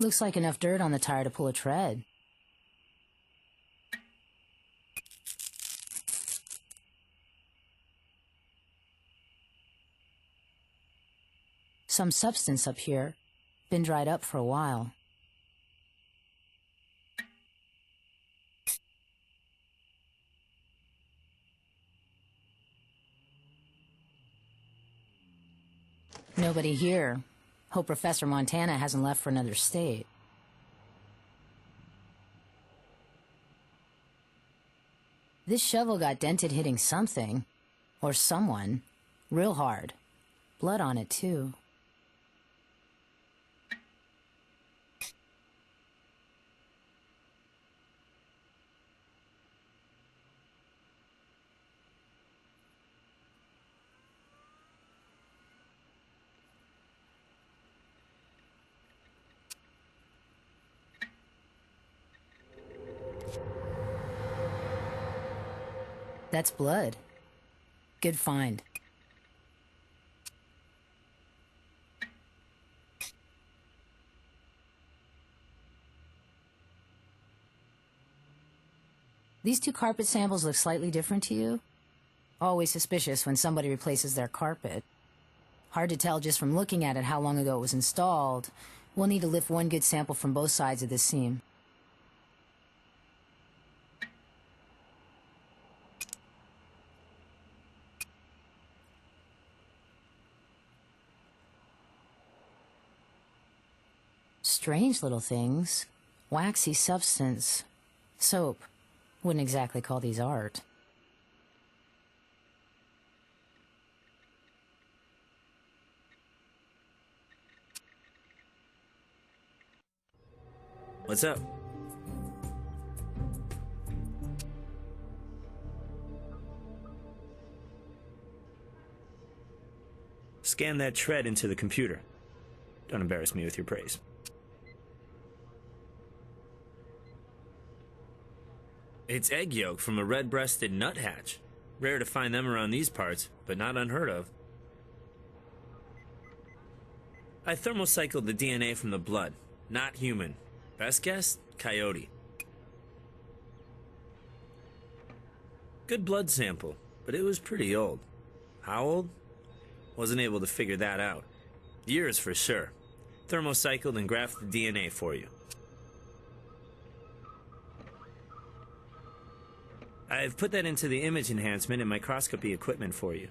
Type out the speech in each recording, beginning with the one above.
Looks like enough dirt on the tire to pull a tread. Some substance up here. Been dried up for a while. Nobody here. Hope Professor Montana hasn't left for another state. This shovel got dented hitting something. Or someone. Real hard. Blood on it, too. That's blood. Good find. These two carpet samples look slightly different to you? Always suspicious when somebody replaces their carpet. Hard to tell just from looking at it how long ago it was installed. We'll need to lift one good sample from both sides of this seam. Strange little things. Waxy substance. Soap. Wouldn't exactly call these art. What's up? Scan that tread into the computer. Don't embarrass me with your praise. It's egg yolk from a red-breasted nuthatch. Rare to find them around these parts, but not unheard of. I thermocycled the DNA from the blood. Not human. Best guess? Coyote. Good blood sample, but it was pretty old. How old? Wasn't able to figure that out. Years for sure. Thermocycled and graphed the DNA for you. I've put that into the image enhancement and microscopy equipment for you.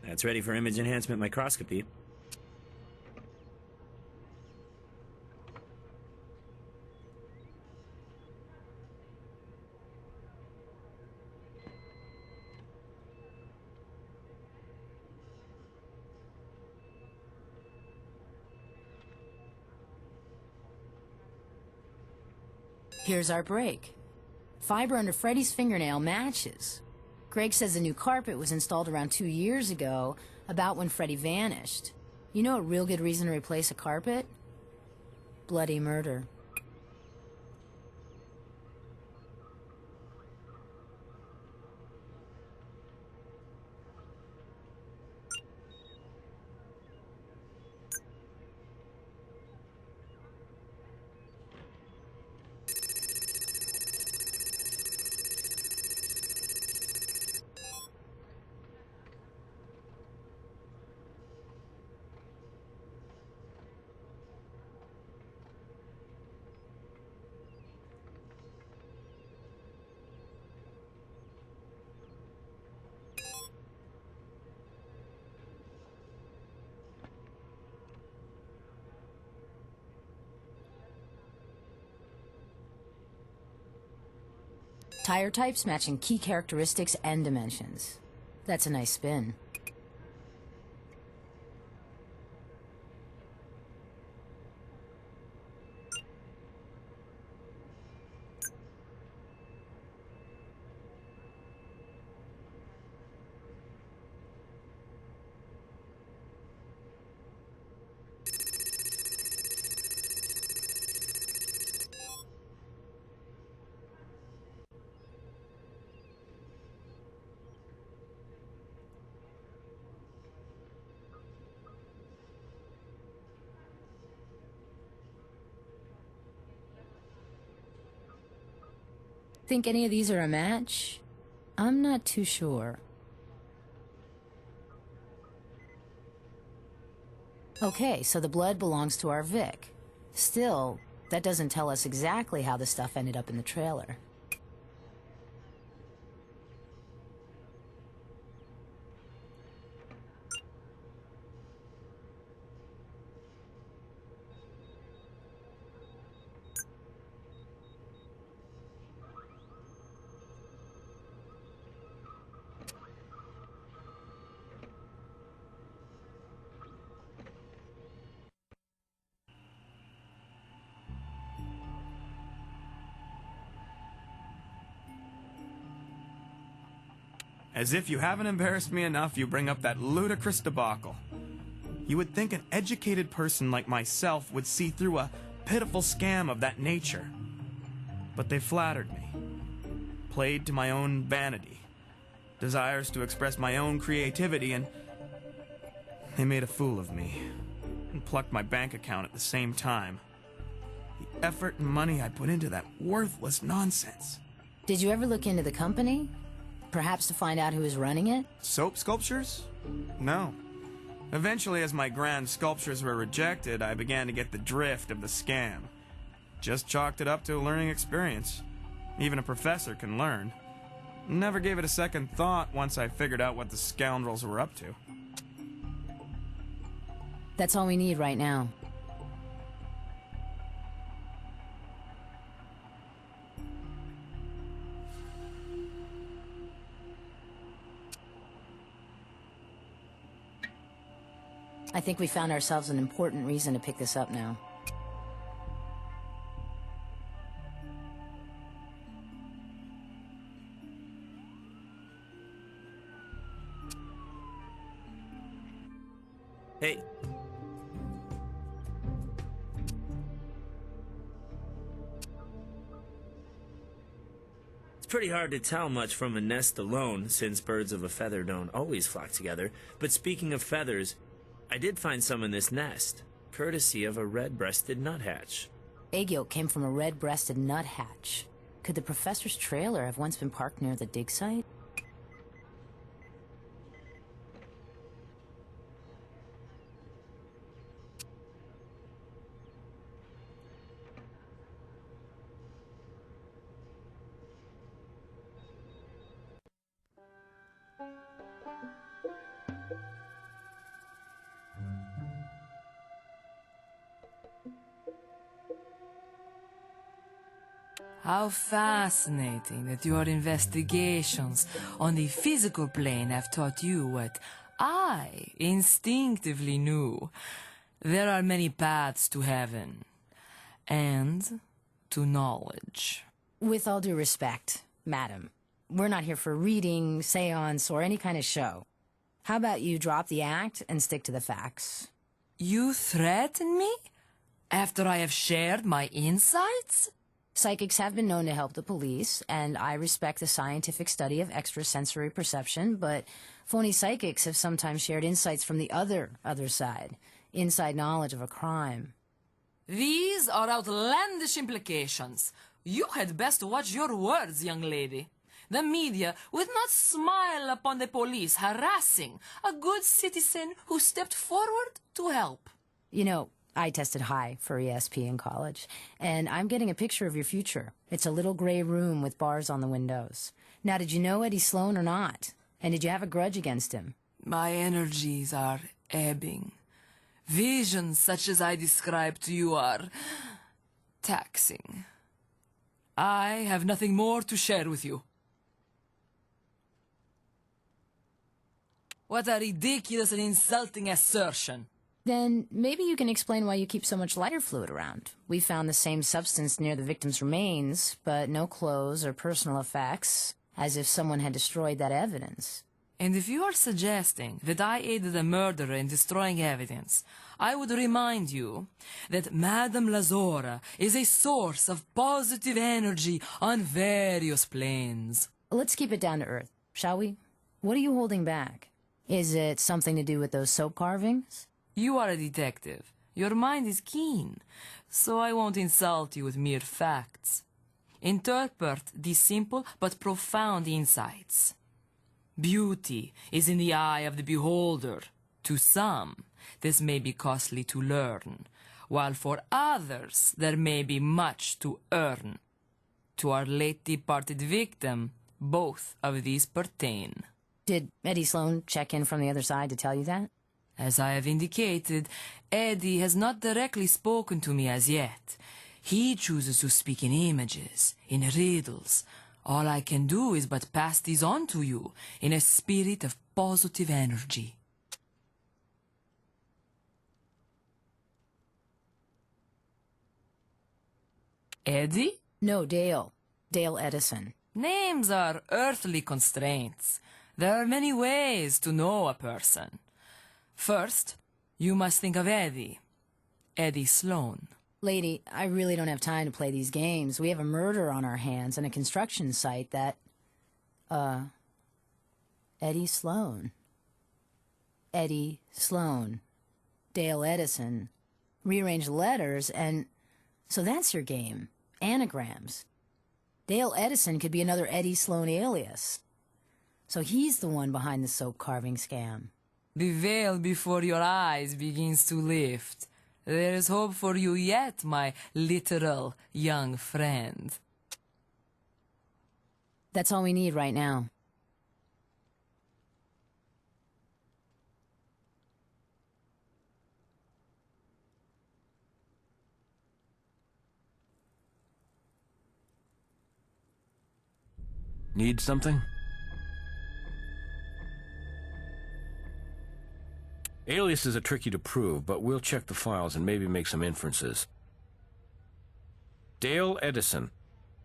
That's ready for image enhancement microscopy. Here's our break. Fiber under Freddy's fingernail matches. Greg says the new carpet was installed around 2 years ago, about when Freddy vanished. You know a real good reason to replace a carpet? Bloody murder. Tire types matching key characteristics and dimensions. That's a nice spin. Think any of these are a match? I'm not too sure. Okay, so the blood belongs to our Vic. Still, that doesn't tell us exactly how the stuff ended up in the trailer. As if you haven't embarrassed me enough, you bring up that ludicrous debacle. You would think an educated person like myself would see through a pitiful scam of that nature. But they flattered me, played to my own vanity, desires to express my own creativity, and they made a fool of me, and plucked my bank account at the same time. The effort and money I put into that worthless nonsense. Did you ever look into the company? Perhaps to find out who was running it? Soap sculptures? No. Eventually, as my grand sculptures were rejected, I began to get the drift of the scam. Just chalked it up to a learning experience. Even a professor can learn. Never gave it a second thought once I figured out what the scoundrels were up to. That's all we need right now. I think we found ourselves an important reason to pick this up now. Hey. It's pretty hard to tell much from a nest alone, since birds of a feather don't always flock together. But speaking of feathers, I did find some in this nest, courtesy of a red-breasted nuthatch. Egg yolk came from a red-breasted nuthatch. Could the professor's trailer have once been parked near the dig site? How fascinating that your investigations on the physical plane have taught you what I instinctively knew. There are many paths to heaven and to knowledge. With all due respect, madam, we're not here for reading, seance, or any kind of show. How about you drop the act and stick to the facts? You threaten me after I have shared my insights? Psychics have been known to help the police, and I respect the scientific study of extrasensory perception, but phony psychics have sometimes shared insights from the other side, inside knowledge of a crime. These are outlandish implications. You had best watch your words, young lady. The media would not smile upon the police harassing a good citizen who stepped forward to help. You know, I tested high for ESP in college, and I'm getting a picture of your future. It's a little gray room with bars on the windows. Now, did you know Eddie Sloan or not? And did you have a grudge against him? My energies are ebbing. Visions such as I described to you are taxing. I have nothing more to share with you. What a ridiculous and insulting assertion. Then maybe you can explain why you keep so much lighter fluid around. We found the same substance near the victim's remains, but no clothes or personal effects, as if someone had destroyed that evidence. And if you are suggesting that I aided a murderer in destroying evidence, I would remind you that Madame Lazora is a source of positive energy on various planes. Let's keep it down to earth, shall we? What are you holding back? Is it something to do with those soap carvings? You are a detective. Your mind is keen, so I won't insult you with mere facts. interpret these simple but profound insights. Beauty is in the eye of the beholder. To some, this may be costly to learn, while for others there may be much to earn. To our late departed victim, both of these pertain. Did Eddie Sloan check in from the other side to tell you that? As I have indicated, Eddie has not directly spoken to me as yet. He chooses to speak in images, in riddles. All I can do is but pass these on to you in a spirit of positive energy. Eddie? No, Dale. Dale Edison. Names are earthly constraints. There are many ways to know a person. First, you must think of Eddie. Eddie Sloan. Lady, I really don't have time to play these games. We have a murder on our hands and a construction site that... Eddie Sloan. Eddie Sloan. Dale Edison. Rearrange letters and... So that's your game. Anagrams. Dale Edison could be another Eddie Sloan alias. So he's the one behind the soap carving scam. The veil before your eyes begins to lift. There is hope for you yet, my literal young friend. That's all we need right now. Need something? Aliases are tricky to prove, but we'll check the files and maybe make some inferences. Dale Edison.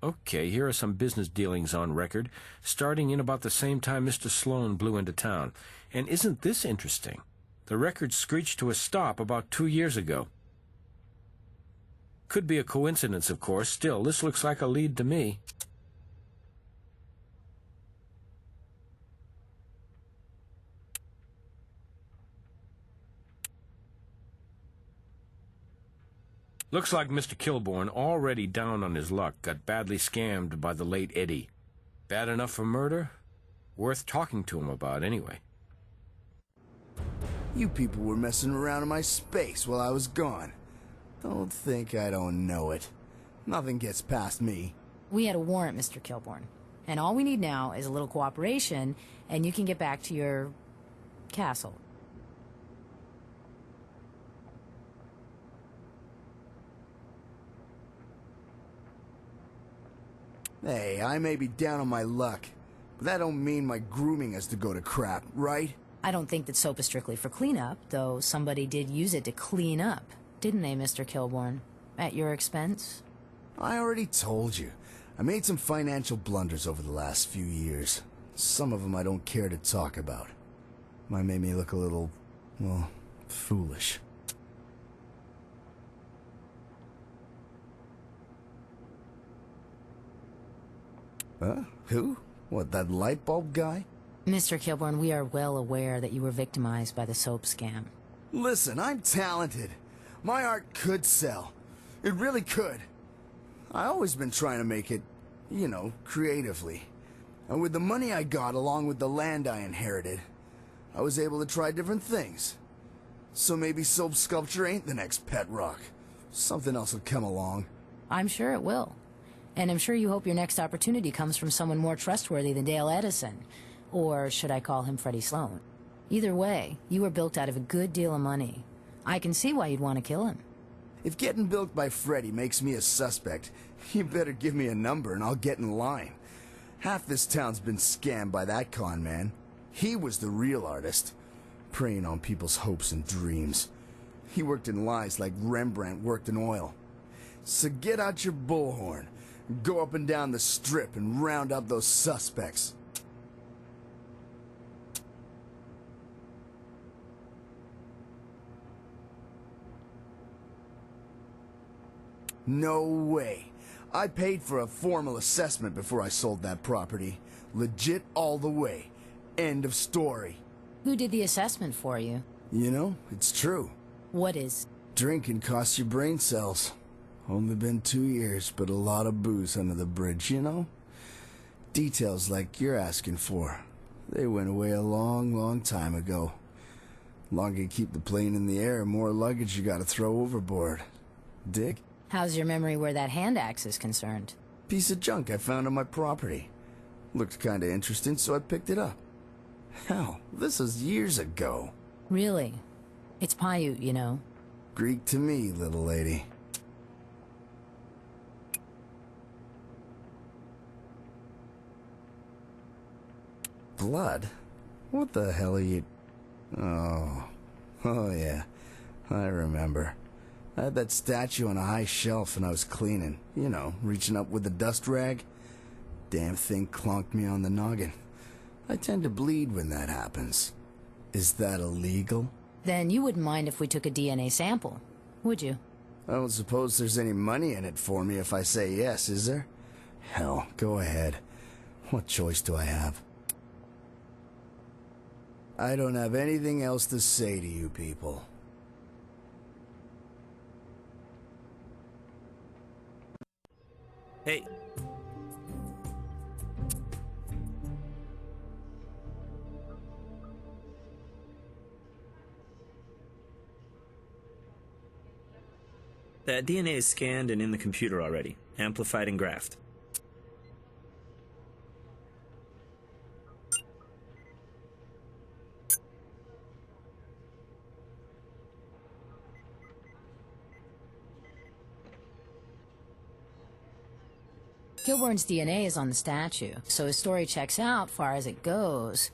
Okay, here are some business dealings on record, starting in about the same time Mr. Sloan blew into town. And isn't this interesting? The record screeched to a stop about 2 years ago. Could be a coincidence, of course. Still, this looks like a lead to me. Looks like Mr. Kilbourne, already down on his luck, got badly scammed by the late Eddie. Bad enough for murder? Worth talking to him about, anyway. You people were messing around in my space while I was gone. Don't think I don't know it. Nothing gets past me. We had a warrant, Mr. Kilbourne. And all we need now is a little cooperation, and you can get back to your... castle. Hey, I may be down on my luck, but that don't mean my grooming has to go to crap, right? I don't think that soap is strictly for cleanup, though somebody did use it to clean up, didn't they, Mr. Kilbourne? At your expense? I already told you. I made some financial blunders over the last few years. Some of them I don't care to talk about. Might make me look a little, well, foolish. Huh? Who? What, that light bulb guy? Mr. Kilbourne, we are well aware that you were victimized by the soap scam. Listen, I'm talented. My art could sell. It really could. I always been trying to make it, you know, creatively. And with the money I got along with the land I inherited, I was able to try different things. So maybe soap sculpture ain't the next pet rock. Something else will come along. I'm sure it will. And I'm sure you hope your next opportunity comes from someone more trustworthy than Dale Edison. Or should I call him Freddie Sloan? Either way, you were bilked out of a good deal of money. I can see why you'd want to kill him. If getting bilked by Freddie makes me a suspect, you better give me a number and I'll get in line. Half this town's been scammed by that con man. He was the real artist, preying on people's hopes and dreams. He worked in lies like Rembrandt worked in oil. So get out your bullhorn, go up and down the strip and round up those suspects. No way. I paid for a formal assessment before I sold that property. Legit all the way. End of story. Who did the assessment for you? You know, it's true. What is? Drinking costs you brain cells. Only been 2 years, but a lot of booze under the bridge, you know? Details like you're asking for. They went away a long, long time ago. Longer you keep the plane in the air, more luggage you gotta throw overboard. Dig? How's your memory where that hand axe is concerned? Piece of junk I found on my property. Looked kinda interesting, so I picked it up. Hell, this is years ago. Really? It's Paiute, you know. Greek to me, little lady. Blood? What the hell are you... Oh yeah, I remember. I had that statue on a high shelf and I was cleaning. You know, reaching up with the dust rag. Damn thing clonked me on the noggin. I tend to bleed when that happens. Is that illegal? Then you wouldn't mind if we took a DNA sample, would you? I don't suppose there's any money in it for me if I say yes, is there? Hell, go ahead. What choice do I have? I don't have anything else to say to you people. Hey. That DNA is scanned and in the computer already, amplified and graphed. Kilborn's DNA is on the statue, so his story checks out far as it goes.